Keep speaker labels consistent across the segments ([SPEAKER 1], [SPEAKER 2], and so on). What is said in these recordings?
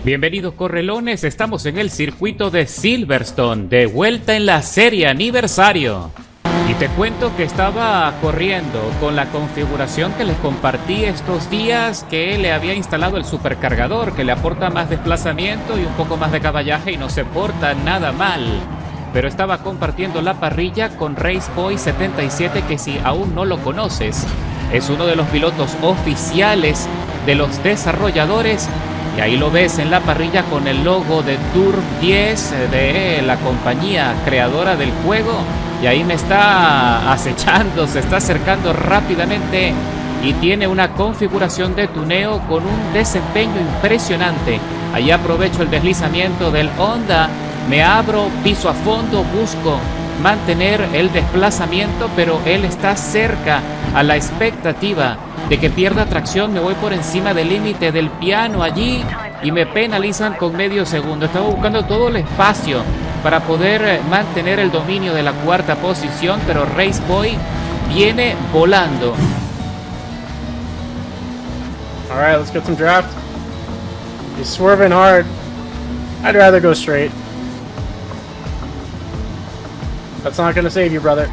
[SPEAKER 1] Bienvenidos correlones, estamos en el circuito de Silverstone, de vuelta en la serie aniversario. Y te cuento que estaba corriendo con la configuración que les compartí estos días, que le había instalado el supercargador, que le aporta más desplazamiento y un poco más de caballaje y no se porta nada mal. Pero estaba compartiendo la parrilla con Raceboy77, que si aún no lo conoces, es uno de los pilotos oficiales de los desarrolladores. Y ahí lo ves en la parrilla con el logo de Turb 10 de la compañía creadora del juego. Y ahí me está acechando, se está acercando rápidamente y tiene una configuración de tuneo con un desempeño impresionante. Ahí aprovecho el deslizamiento del Honda, me abro, piso a fondo, busco mantener el desplazamiento, pero él está cerca a la expectativa de que pierda tracción. Me voy por encima del límite del piano allí y me penalizan con medio segundo. Estaba buscando todo el espacio para poder mantener el dominio de la cuarta posición, pero Raceboy viene volando.
[SPEAKER 2] All right, let's get some draft. He's swerving hard. I'd rather go straight. That's not gonna save you, brother.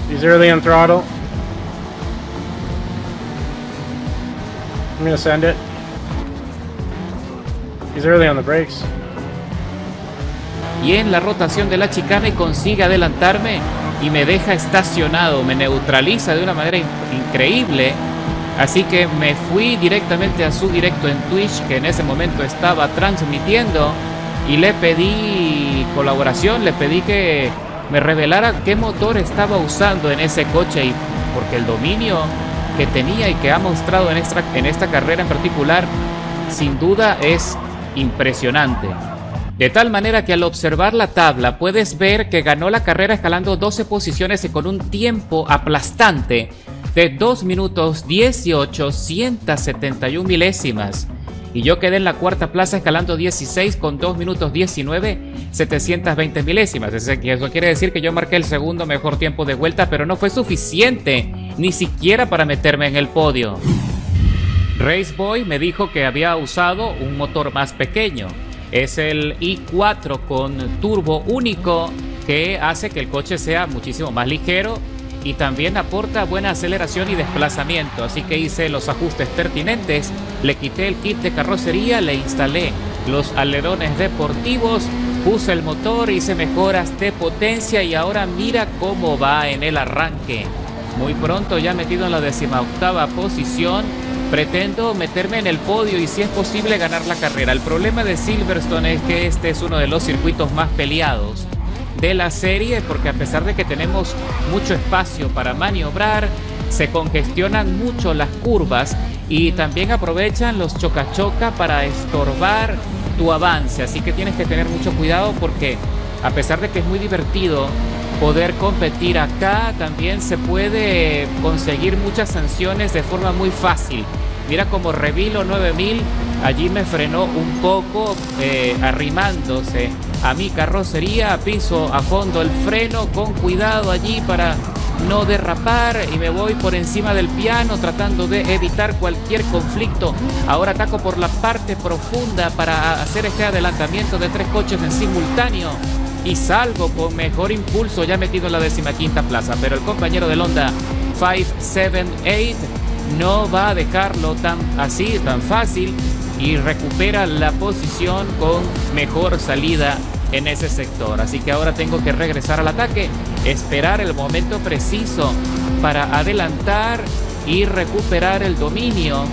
[SPEAKER 2] He's early on throttle. I'm gonna send it. He's early on the brakes.
[SPEAKER 1] Y en la rotación de la chicana y consigue adelantarme y me deja estacionado, me neutraliza de una manera increíble. Así que me fui directamente a su directo en Twitch, que en ese momento estaba transmitiendo, y le pedí colaboración, le pedí que me revelara qué motor estaba usando en ese coche, y porque el dominio que tenía y que ha mostrado en esta carrera en particular, sin duda es impresionante. De tal manera que al observar la tabla puedes ver que ganó la carrera escalando 12 posiciones y con un tiempo aplastante de 2 minutos 18 171 milésimas. Y yo quedé en la cuarta plaza escalando 16 con 2 minutos 19 720 milésimas. Eso quiere decir que yo marqué el segundo mejor tiempo de vuelta, pero no fue suficiente ni siquiera para meterme en el podio. Raceboy me dijo que había usado un motor más pequeño. Es el i4 con turbo único, que hace que el coche sea muchísimo más ligero y también aporta buena aceleración y desplazamiento. Así que hice los ajustes pertinentes, le quité el kit de carrocería, le instalé los alerones deportivos, puse el motor, hice mejoras de potencia y ahora mira cómo va en el arranque. Muy pronto, ya metido en la 18ª posición, pretendo meterme en el podio y si es posible ganar la carrera. El problema de Silverstone es que este es uno de los circuitos más peleados de la serie, porque a pesar de que tenemos mucho espacio para maniobrar, se congestionan mucho las curvas y también aprovechan los choca-choca para estorbar tu avance. Así que tienes que tener mucho cuidado, porque a pesar de que es muy divertido poder competir acá, también se puede conseguir muchas sanciones de forma muy fácil. Mira como Revilo 9000 allí me frenó un poco, arrimándose a mi carrocería, piso a fondo el freno con cuidado allí para no derrapar y me voy por encima del piano tratando de evitar cualquier conflicto. Ahora ataco por la parte profunda para hacer este adelantamiento de 3 coches en simultáneo y salgo con mejor impulso, ya metido en la 15ª plaza, pero el compañero del Honda 578 no va a dejarlo tan fácil y recupera la posición con mejor salida en ese sector. Así que ahora tengo que regresar al ataque, esperar el momento preciso para adelantar y recuperar el dominio.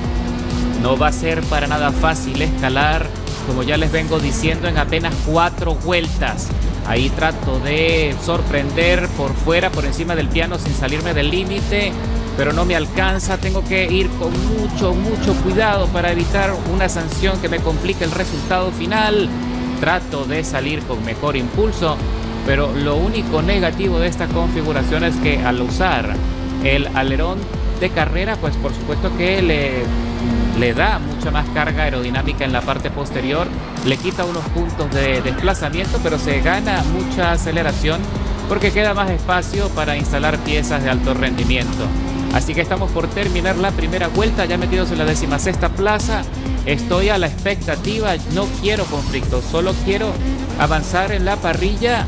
[SPEAKER 1] No va a ser para nada fácil escalar, como ya les vengo diciendo, en apenas 4 vueltas. Ahí trato de sorprender por fuera, por encima del piano, sin salirme del límite, pero no me alcanza. Tengo que ir con mucho cuidado para evitar una sanción que me complique el resultado final. Trato de salir con mejor impulso, pero lo único negativo de esta configuración es que al usar el alerón de carrera, pues por supuesto que le da mucha más carga aerodinámica en la parte posterior, le quita unos puntos de desplazamiento, pero se gana mucha aceleración porque queda más espacio para instalar piezas de alto rendimiento. Así que estamos por terminar la primera vuelta, ya metidos en la 16ª plaza. Estoy a la expectativa, no quiero conflictos, solo quiero avanzar en la parrilla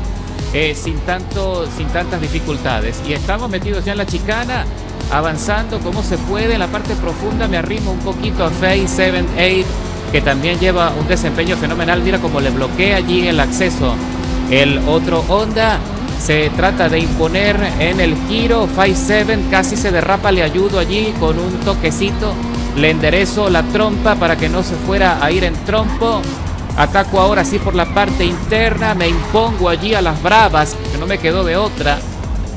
[SPEAKER 1] sin tantas dificultades. Y estamos metidos ya en la chicana, avanzando como se puede. En la parte profunda me arrimo un poquito a Phase 78, que también lleva un desempeño fenomenal. Mira cómo le bloquea allí el acceso el otro Honda. Se trata de imponer en el giro. Phase 7 casi se derrapa, le ayudo allí con un toquecito. Le enderezo la trompa para que no se fuera a ir en trompo. Ataco ahora sí por la parte interna, me impongo allí a las bravas, que no me quedó de otra.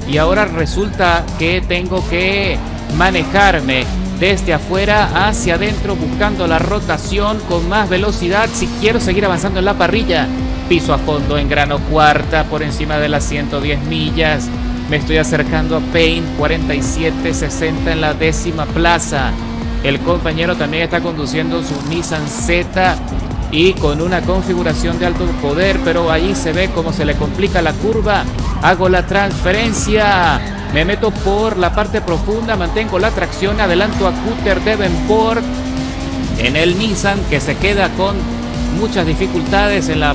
[SPEAKER 1] Y ahora resulta que tengo que manejarme desde afuera hacia adentro, buscando la rotación con más velocidad si quiero seguir avanzando en la parrilla. Piso a fondo en grano cuarta por encima de las 110 millas. Me estoy acercando a Paint 4760 en la 10ª plaza. El compañero también está conduciendo su Nissan Z y con una configuración de alto poder, pero ahí se ve cómo se le complica la curva. Hago la transferencia, me meto por la parte profunda, mantengo la tracción, adelanto a Cutter Davenport en el Nissan, que se queda con muchas dificultades en la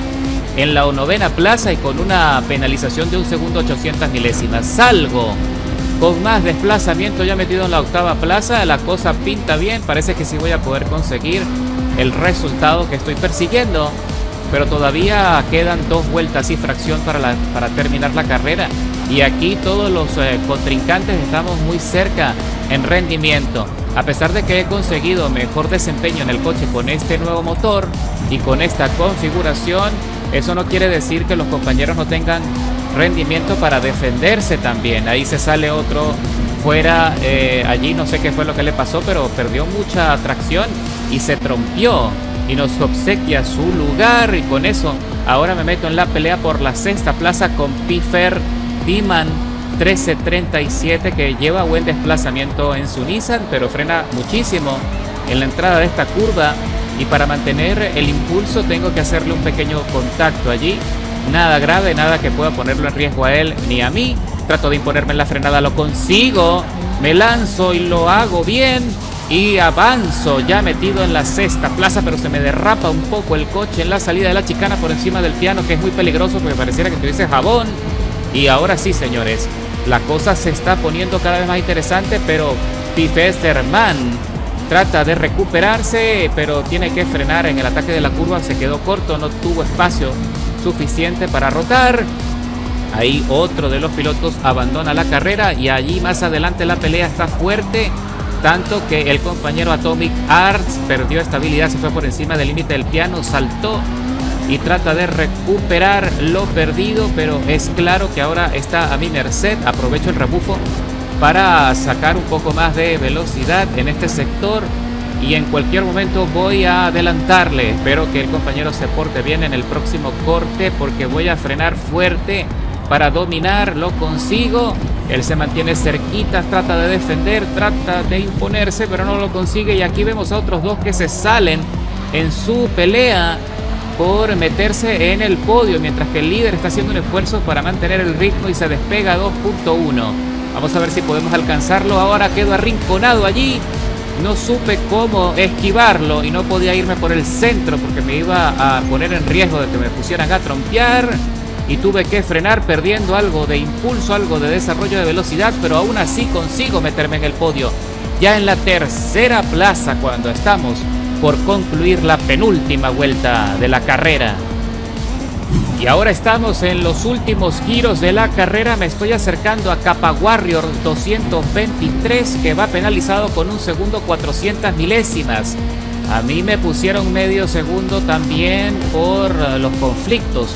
[SPEAKER 1] 9ª plaza y con una penalización de 1 segundo 800 milésimas. Salgo con más desplazamiento, ya metido en la 8ª plaza. La cosa pinta bien, parece que sí voy a poder conseguir el resultado que estoy persiguiendo, pero todavía quedan 2 vueltas y fracción para terminar la carrera. Y aquí todos los contrincantes estamos muy cerca en rendimiento. A pesar de que he conseguido mejor desempeño en el coche con este nuevo motor y con esta configuración, eso no quiere decir que los compañeros no tengan rendimiento para defenderse también. Ahí se sale otro fuera, allí no sé qué fue lo que le pasó, pero perdió mucha tracción y se trompió y nos obsequia su lugar. Y con eso ahora me meto en la pelea por la 6ª plaza con Pifer Diman 1337, que lleva buen desplazamiento en su Nissan, pero frena muchísimo en la entrada de esta curva, y para mantener el impulso tengo que hacerle un pequeño contacto allí. Nada grave, nada que pueda ponerlo en riesgo a él ni a mí. Trato de imponerme en la frenada, lo consigo, me lanzo y lo hago bien y avanzo, ya metido en la 6ª plaza, pero se me derrapa un poco el coche en la salida de la chicana por encima del piano, que es muy peligroso porque pareciera que tuviese jabón. Y ahora sí, señores, la cosa se está poniendo cada vez más interesante, pero Pifesterman trata de recuperarse, pero tiene que frenar en el ataque de la curva. Se quedó corto, no tuvo espacio suficiente para rotar. Ahí otro de los pilotos abandona la carrera, y allí más adelante la pelea está fuerte, tanto que el compañero Atomic Arts perdió estabilidad, se fue por encima del límite del piano, saltó y trata de recuperar lo perdido, pero es claro que ahora está a mi merced. Aprovecho el rebufo para sacar un poco más de velocidad en este sector y en cualquier momento voy a adelantarle. Espero que el compañero se porte bien en el próximo corte, porque voy a frenar fuerte para dominar. Lo consigo, él se mantiene cerquita, trata de defender, trata de imponerse, pero no lo consigue. Y aquí vemos a otros dos que se salen en su pelea por meterse en el podio, mientras que el líder está haciendo un esfuerzo para mantener el ritmo y se despega a 2.1. Vamos a ver si podemos alcanzarlo. Ahora quedo arrinconado allí, no supe cómo esquivarlo y no podía irme por el centro porque me iba a poner en riesgo de que me pusieran a trompear, y tuve que frenar perdiendo algo de impulso, algo de desarrollo de velocidad, pero aún así consigo meterme en el podio ya en la 3ª plaza, cuando estamos por concluir la penúltima vuelta de la carrera. Y ahora estamos en los últimos giros de la carrera. Me estoy acercando a Kappa Warrior 223, que va penalizado con 1 segundo 400 milésimas. A mí me pusieron medio segundo también por los conflictos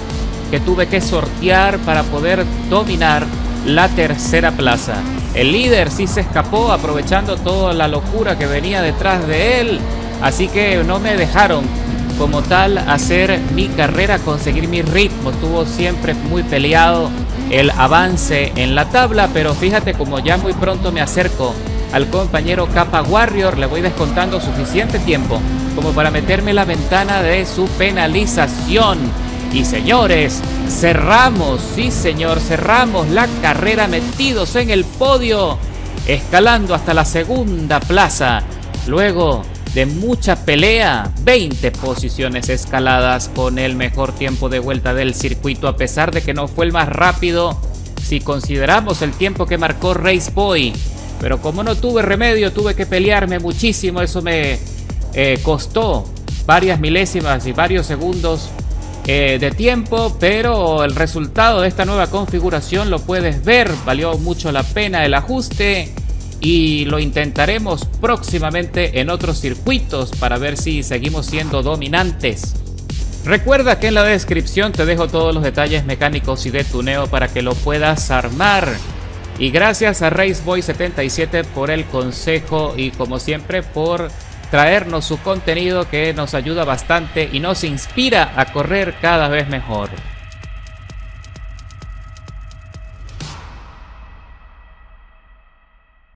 [SPEAKER 1] que tuve que sortear para poder dominar la 3ª plaza. El líder sí se escapó, aprovechando toda la locura que venía detrás de él, así que no me dejaron como tal hacer mi carrera, conseguir mi ritmo. Estuvo siempre muy peleado el avance en la tabla, pero fíjate como ya muy pronto me acerco al compañero Kappa Warrior, le voy descontando suficiente tiempo como para meterme en la ventana de su penalización. Y señores, cerramos, sí señor, cerramos la carrera metidos en el podio escalando hasta la segunda plaza. Luego de mucha pelea, 20 posiciones escaladas con el mejor tiempo de vuelta del circuito, a pesar de que no fue el más rápido si consideramos el tiempo que marcó Race Boy. Pero como no tuve remedio, tuve que pelearme muchísimo. Eso me costó varias milésimas y varios segundos de tiempo, pero el resultado de esta nueva configuración lo puedes ver. Valió mucho la pena el ajuste y lo intentaremos próximamente en otros circuitos para ver si seguimos siendo dominantes. Recuerda que en la descripción te dejo todos los detalles mecánicos y de tuneo para que lo puedas armar. Y gracias a Raceboy77 por el consejo y como siempre por traernos su contenido que nos ayuda bastante y nos inspira a correr cada vez mejor.